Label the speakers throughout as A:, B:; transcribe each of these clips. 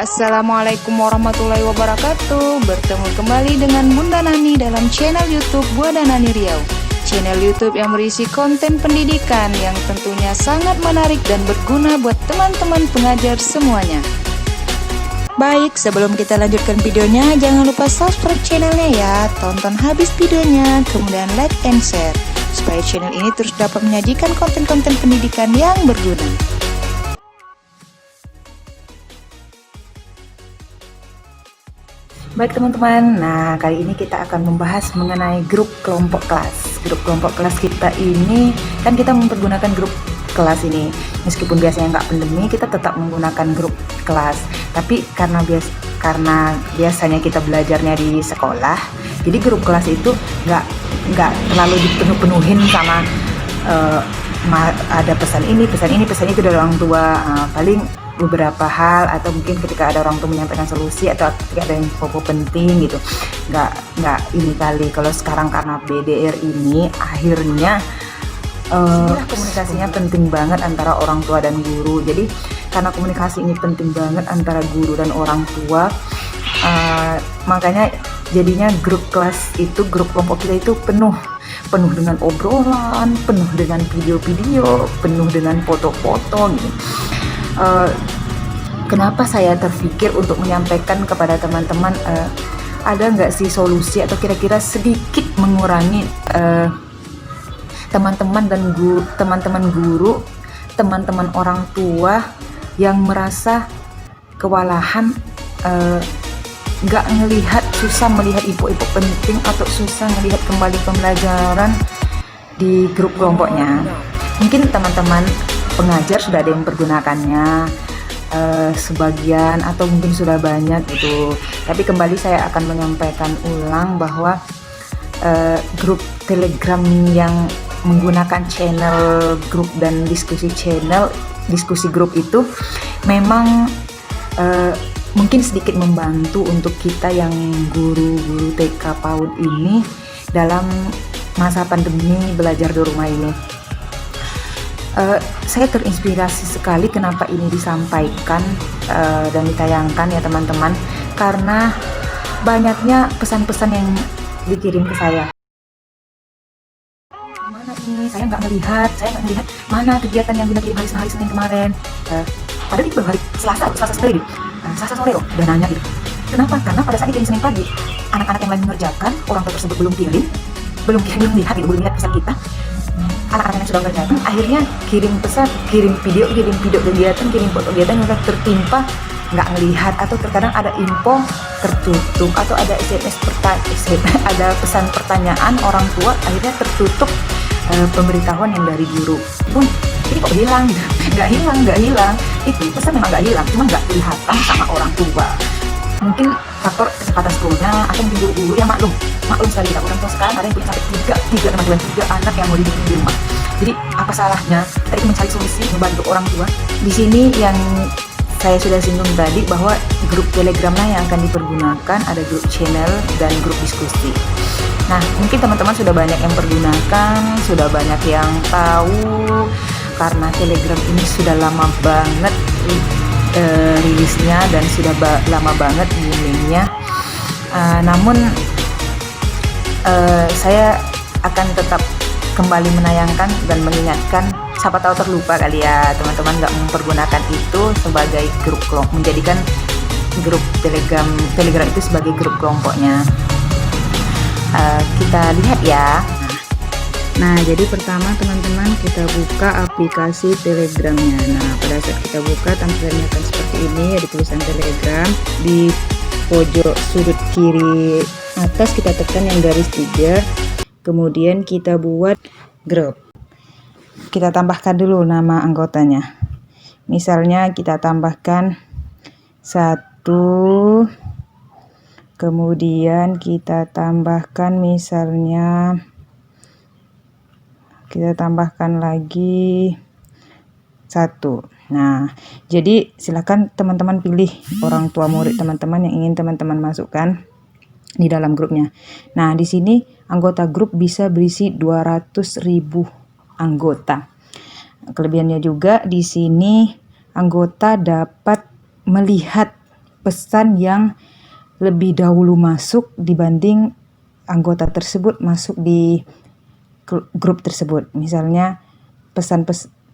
A: Assalamualaikum warahmatullahi wabarakatuh. Bertemu kembali dengan Bunda Nani dalam channel YouTube Bunda Nani Riau. Channel YouTube yang berisi konten pendidikan yang tentunya sangat menarik dan berguna buat teman-teman pengajar semuanya. Baik, sebelum kita lanjutkan videonya, jangan lupa subscribe channelnya ya. Tonton habis videonya, kemudian like and share, supaya channel ini terus dapat menyajikan konten-konten pendidikan yang berguna. Baik teman-teman, nah kali ini kita akan membahas mengenai grup kelompok kelas. Grup kelompok kelas kita ini, kan kita mempergunakan grup kelas ini. Meskipun biasanya nggak pandemi, kita tetap menggunakan grup kelas. Tapi karena biasanya kita belajarnya di sekolah, jadi grup kelas itu nggak terlalu dipenuhin sama ada pesan ini, pesan itu dari orang tua. Paling beberapa hal, atau mungkin ketika ada orang tua menyampaikan solusi, atau ketika ada info penting gitu, nggak ini kali. Kalau sekarang karena BDR ini akhirnya komunikasinya penting banget antara orang tua dan guru. Jadi karena komunikasi ini penting banget antara guru dan orang tua, makanya jadinya grup kelas itu, grup kelompok kita itu penuh dengan obrolan, penuh dengan video-video, penuh dengan foto-foto gitu. Kenapa saya terpikir untuk menyampaikan kepada teman-teman, ada nggak sih solusi atau kira-kira sedikit mengurangi teman-teman guru, teman-teman orang tua yang merasa kewalahan, nggak susah melihat info-info penting, atau susah melihat kembali pembelajaran di grup kelompoknya. Mungkin teman-teman pengajar sudah ada yang mempergunakannya, sebagian, atau mungkin sudah banyak gitu. Tapi kembali saya akan menyampaikan ulang bahwa grup Telegram yang menggunakan channel grup dan diskusi grup itu memang mungkin sedikit membantu untuk kita yang guru-guru TK PAUD ini dalam masa pandemi belajar di rumah ini. Saya terinspirasi sekali kenapa ini disampaikan dan ditayangkan ya teman-teman, karena banyaknya pesan-pesan yang dikirim ke saya. Mana ini, saya nggak melihat mana kegiatan yang Bunda kirim hari Senin kemarin. Padahal itu baru hari Selasa sore, Selasa sore udah nanya gitu. Kenapa? Karena pada saat dikirim Senin pagi, anak-anak yang lain mengerjakan, orang tua tersebut belum lihat pesan kita. Anak-anak yang sudah mengerjakan akhirnya kirim pesan, kirim video kegiatan, kirim foto kegiatan yang tertimpa nggak ngelihat, atau terkadang ada info tertutup, atau ada ada pesan pertanyaan orang tua akhirnya tertutup pemberitahuan yang dari guru pun. Ini kok hilang? Nggak hilang, itu pesan memang nggak hilang, cuma nggak kelihatan sama orang tua. Mungkin faktor kecepatan sekolahnya, atau mungkin guru-guru yang maklum sekali kita orang tua sekarang ada yang punya sampai tiga anak yang mau dididik di rumah. Jadi apa salahnya kita itu mencari solusi, membantu orang tua. Di sini yang saya sudah singgung tadi, bahwa grup Telegramnya yang akan dipergunakan, ada grup channel dan grup diskusi. Nah, mungkin teman-teman sudah banyak yang pergunakan, sudah banyak yang tahu, karena Telegram ini sudah lama banget rilisnya dan sudah lama banget boomingnya. Namun saya akan tetap kembali menayangkan dan mengingatkan, siapa tahu terlupa kali ya teman-teman nggak mempergunakan itu sebagai grup kelompok, menjadikan grup Telegram itu sebagai grup kelompoknya. Kita lihat ya. Nah, jadi pertama teman-teman kita buka aplikasi Telegramnya. Nah, pada saat kita buka tampilannya akan seperti ini, ada tulisan Telegram. Di pojok sudut kiri atas kita tekan yang garis 3, kemudian kita buat grup. Kita tambahkan dulu nama anggotanya. Misalnya kita tambahkan 1, kemudian kita tambahkan misalnya, kita tambahkan lagi 1. Nah, jadi silakan teman-teman pilih orang tua murid teman-teman yang ingin teman-teman masukkan di dalam grupnya. Nah, di sini anggota grup bisa berisi 200.000 anggota. Kelebihannya juga di sini anggota dapat melihat
B: pesan yang lebih dahulu masuk dibanding anggota tersebut masuk di grup tersebut. Misalnya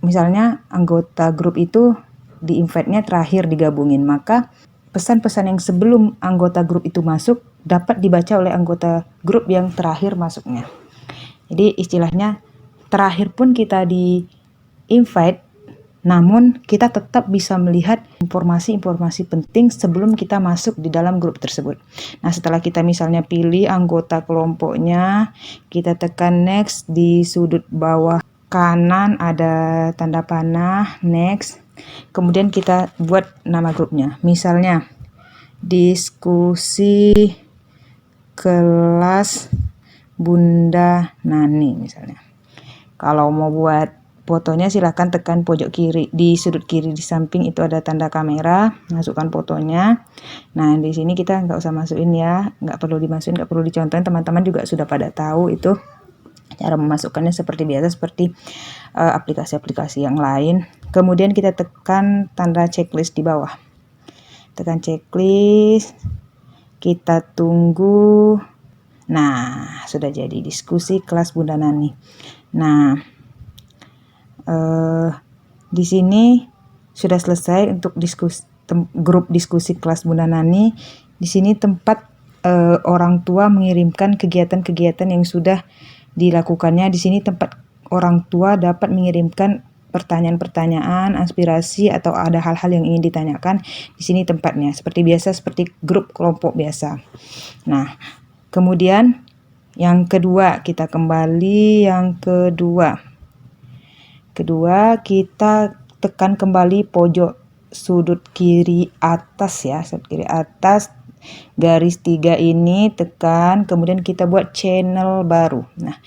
B: misalnya anggota grup itu di invite-nya terakhir digabungin, maka pesan-pesan yang sebelum anggota grup itu masuk dapat dibaca oleh anggota grup yang terakhir masuknya. Jadi istilahnya terakhir pun kita di invite, namun kita tetap bisa melihat informasi-informasi penting sebelum kita masuk di dalam grup tersebut. Nah, setelah kita misalnya pilih anggota kelompoknya, kita tekan next. Di sudut bawah kanan ada tanda panah, next. Kemudian kita buat nama grupnya. Misalnya diskusi kelas Bunda Nani misalnya. Kalau mau buat fotonya silahkan tekan pojok kiri, di sudut kiri di samping itu ada tanda kamera, masukkan fotonya. Nah, di sini kita nggak usah masukin ya, nggak perlu dimasukin, nggak perlu dicontohin, teman-teman juga sudah pada tahu itu cara memasukkannya seperti biasa, seperti aplikasi-aplikasi yang lain. Kemudian kita tekan tanda checklist di bawah, tekan checklist, kita tunggu. Nah, sudah jadi diskusi kelas Bunda Nani. Nah, di sini sudah selesai untuk grup diskusi kelas Bunda Nani. Di sini tempat orang tua mengirimkan kegiatan-kegiatan yang sudah dilakukannya. Di sini tempat orang tua dapat mengirimkan pertanyaan-pertanyaan, aspirasi, atau ada hal-hal yang ingin ditanyakan. Di sini tempatnya seperti biasa, seperti grup kelompok biasa. Nah, kemudian yang kedua, kita kembali yang kedua. Kita tekan kembali pojok sudut kiri atas ya, sudut kiri atas garis 3 ini tekan, kemudian kita buat channel baru. Nah,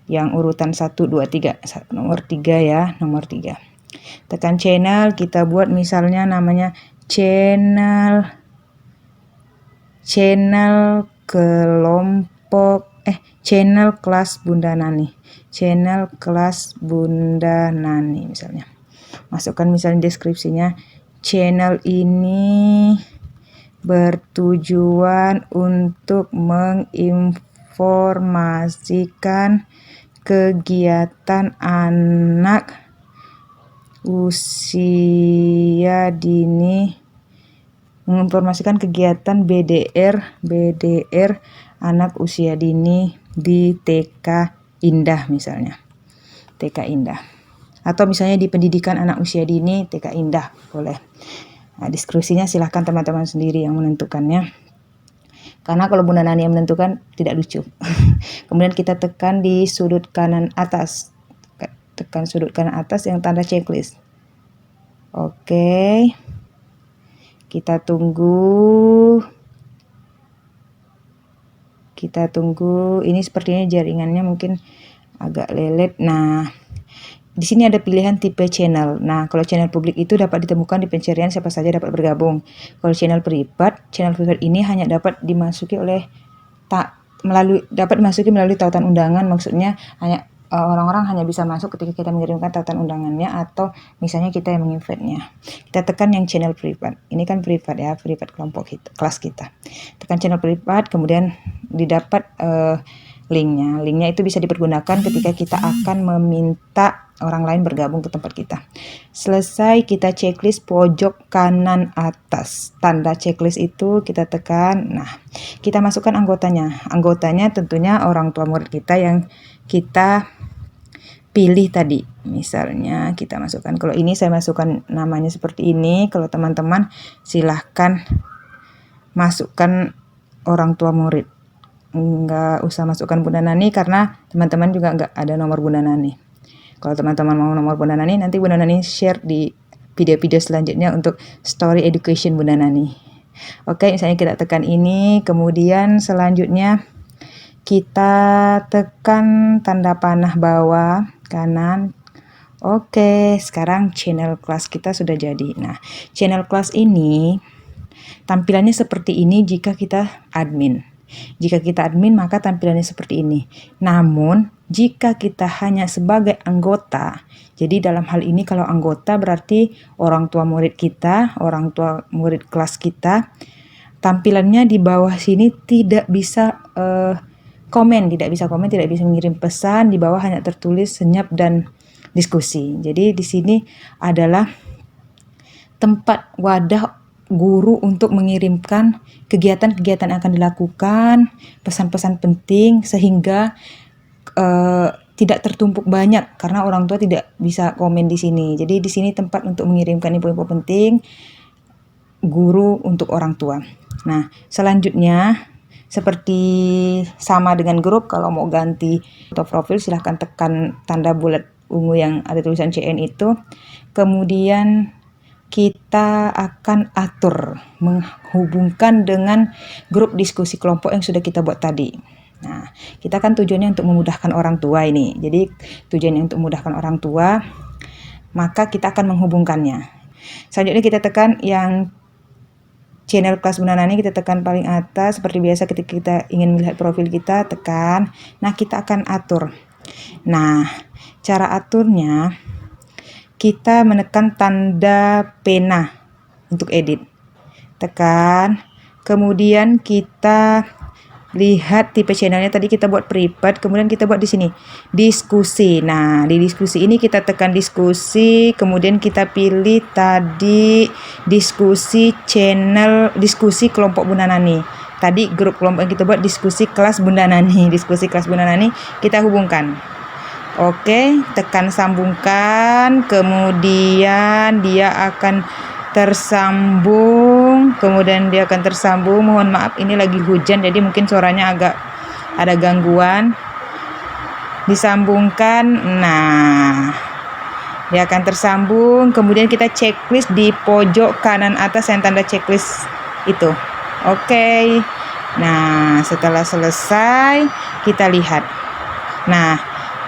B: yang urutan 1, 2, 3, nomor 3 ya, nomor 3. Tekan channel, kita buat misalnya namanya channel kelompok channel kelas Bunda Nani. Channel kelas Bunda Nani misalnya. Masukkan misalnya deskripsinya, channel ini bertujuan untuk menginformasikan kegiatan anak usia dini, menginformasikan kegiatan BDR anak usia dini di TK Indah misalnya. TK Indah. Atau misalnya di pendidikan anak usia dini TK Indah, boleh. Nah, deskripsinya silahkan teman-teman sendiri yang menentukannya. Karena kalau Bunda Nani yang menentukan tidak lucu. Kemudian kita tekan di sudut kanan atas. Tekan sudut kanan atas yang tanda checklist. Oke. Kita tunggu. Ini sepertinya jaringannya mungkin agak lelet. Nah, di sini ada pilihan tipe channel. Nah, kalau channel publik itu dapat ditemukan di pencarian siapa saja dapat bergabung. Kalau channel privat ini hanya dapat dimasuki melalui tautan undangan. Maksudnya hanya orang-orang hanya bisa masuk ketika kita mengirimkan tautan undangannya, atau misalnya kita yang menginvite-nya. Kita tekan yang channel privat. Ini kan privat ya, privat kelompok kita, kelas kita. Tekan channel privat, kemudian didapat linknya. Linknya itu bisa dipergunakan ketika kita akan meminta orang lain bergabung ke tempat kita. Selesai, kita checklist pojok kanan atas. Tanda checklist itu kita tekan. Nah, kita masukkan anggotanya. Anggotanya tentunya orang tua murid kita yang kita pilih tadi. Misalnya kita masukkan, kalau ini saya masukkan namanya seperti ini. Kalau teman-teman silahkan masukkan orang tua murid. Nggak usah masukkan Bunda Nani karena teman-teman juga nggak ada nomor Bunda Nani. Kalau teman-teman mau nomor Bunda Nani, nanti Bunda Nani share di video-video selanjutnya untuk story education Bunda Nani. Oke, misalnya kita tekan ini, kemudian selanjutnya kita tekan tanda panah bawah kanan. Oke, sekarang channel kelas kita sudah jadi. Nah, channel kelas ini tampilannya seperti ini jika kita admin. Jika kita admin maka tampilannya seperti ini. Namun jika kita hanya sebagai anggota, jadi dalam hal ini kalau anggota berarti orang tua murid kita, orang tua murid kelas kita tampilannya di bawah sini tidak bisa komen, tidak bisa mengirim pesan. Di bawah hanya tertulis senyap dan diskusi. Jadi di sini adalah tempat wadah guru untuk mengirimkan kegiatan-kegiatan yang akan dilakukan, pesan-pesan penting, sehingga tidak tertumpuk banyak karena orang tua tidak bisa komen di sini. Jadi di sini tempat untuk mengirimkan info-info penting guru untuk orang tua. Nah, selanjutnya seperti sama dengan grup, kalau mau ganti foto profil silahkan tekan tanda bulat ungu yang ada tulisan CN itu. Kemudian kita akan atur menghubungkan dengan grup diskusi kelompok yang sudah kita buat tadi. Nah, kita kan tujuannya untuk memudahkan orang tua ini. Jadi tujuannya untuk memudahkan orang tua, maka kita akan menghubungkannya. Selanjutnya kita tekan yang channel kelas Bunda Nani, kita tekan paling atas. Seperti biasa ketika kita ingin melihat profil kita, tekan. Nah, kita akan atur. Nah, cara aturnya kita menekan tanda pena untuk edit. Tekan. Kemudian kita lihat tipe channelnya, tadi kita buat private, kemudian kita buat di sini diskusi. Nah, di diskusi ini kita tekan diskusi, kemudian kita pilih tadi diskusi channel, diskusi kelompok Bunda Nani. Tadi grup kelompok yang kita buat diskusi kelas Bunda Nani, diskusi kelas Bunda Nani, kita hubungkan. Oke, tekan sambungkan, kemudian dia akan tersambung, mohon maaf ini lagi hujan jadi mungkin suaranya agak ada gangguan. Disambungkan, nah dia akan tersambung, kemudian kita checklist di pojok kanan atas yang tanda checklist itu. Oke. Nah, setelah selesai kita lihat. Nah,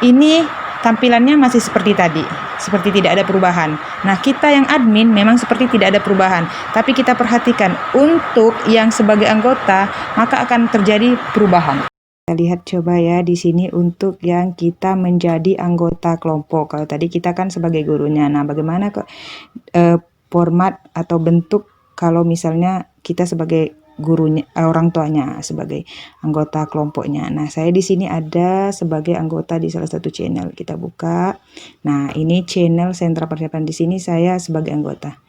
B: ini tampilannya masih seperti tadi, seperti tidak ada perubahan. Nah, kita yang admin memang seperti tidak ada perubahan, tapi kita perhatikan untuk yang sebagai anggota maka akan terjadi perubahan. Kita lihat coba ya di sini untuk yang kita menjadi anggota kelompok. Kalau tadi kita kan sebagai gurunya. Nah, bagaimana kok format atau bentuk kalau misalnya kita sebagai gurunya, orang tuanya sebagai anggota kelompoknya. Nah, saya di sini ada sebagai anggota di salah satu channel. Kita buka. Nah, ini channel sentra persiapan, di sini saya sebagai anggota.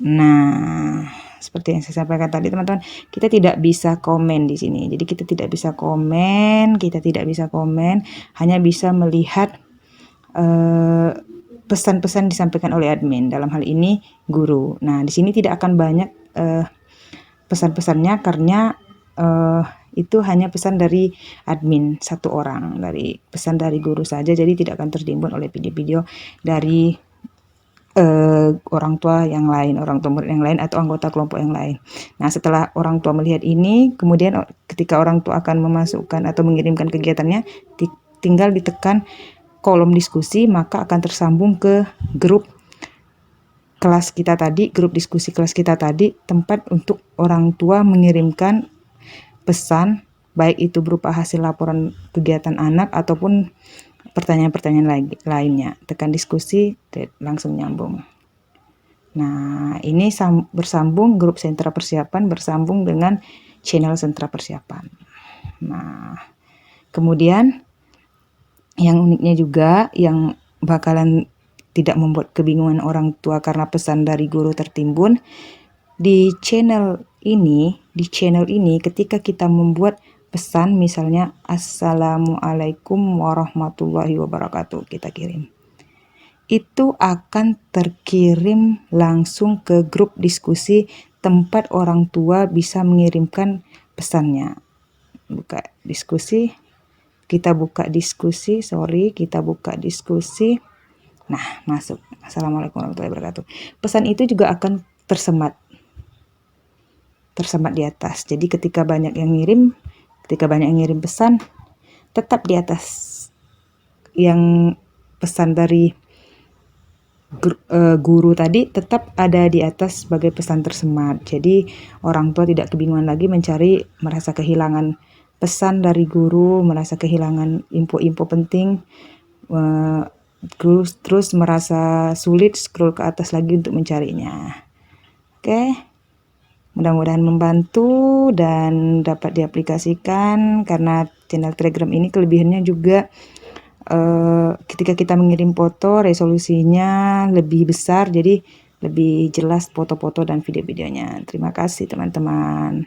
B: Nah, seperti yang saya sampaikan tadi teman-teman, kita tidak bisa komen di sini. Jadi kita tidak bisa komen, hanya bisa melihat pesan-pesan disampaikan oleh admin, dalam hal ini guru. Nah, di sini tidak akan banyak pesan-pesannya karena itu hanya pesan dari admin satu orang, dari pesan dari guru saja, jadi tidak akan tertimbun oleh video-video dari orang tua yang lain, orang tua murid yang lain atau anggota kelompok yang lain. Nah, setelah orang tua melihat ini, kemudian ketika orang tua akan memasukkan atau mengirimkan kegiatannya, tinggal ditekan kolom diskusi, maka akan tersambung ke grup kelas kita tadi, grup diskusi kelas kita tadi, tempat untuk orang tua mengirimkan pesan, baik itu berupa hasil laporan kegiatan anak ataupun pertanyaan-pertanyaan lainnya. Tekan diskusi, langsung nyambung. Nah, ini bersambung, grup sentra persiapan bersambung dengan channel sentra persiapan. Nah, kemudian yang uniknya juga, yang bakalan tidak membuat kebingungan orang tua karena pesan dari guru tertimbun, di channel ini ketika kita membuat pesan, misalnya Assalamualaikum warahmatullahi wabarakatuh, kita kirim, itu akan terkirim langsung ke grup diskusi tempat orang tua bisa mengirimkan pesannya. Kita buka diskusi. Nah, masuk. Assalamualaikum warahmatullahi wabarakatuh. Pesan itu juga akan tersemat di atas. Jadi ketika banyak yang ngirim pesan, tetap di atas yang pesan dari guru tadi tetap ada di atas sebagai pesan tersemat. Jadi orang tua tidak kebingungan lagi merasa kehilangan pesan dari guru, merasa kehilangan info-info penting, terus merasa sulit scroll ke atas lagi untuk mencarinya. Oke. Mudah-mudahan membantu dan dapat diaplikasikan, karena channel Telegram ini kelebihannya juga ketika kita mengirim foto resolusinya lebih besar, jadi lebih jelas foto-foto dan video-videonya. Terima kasih teman-teman.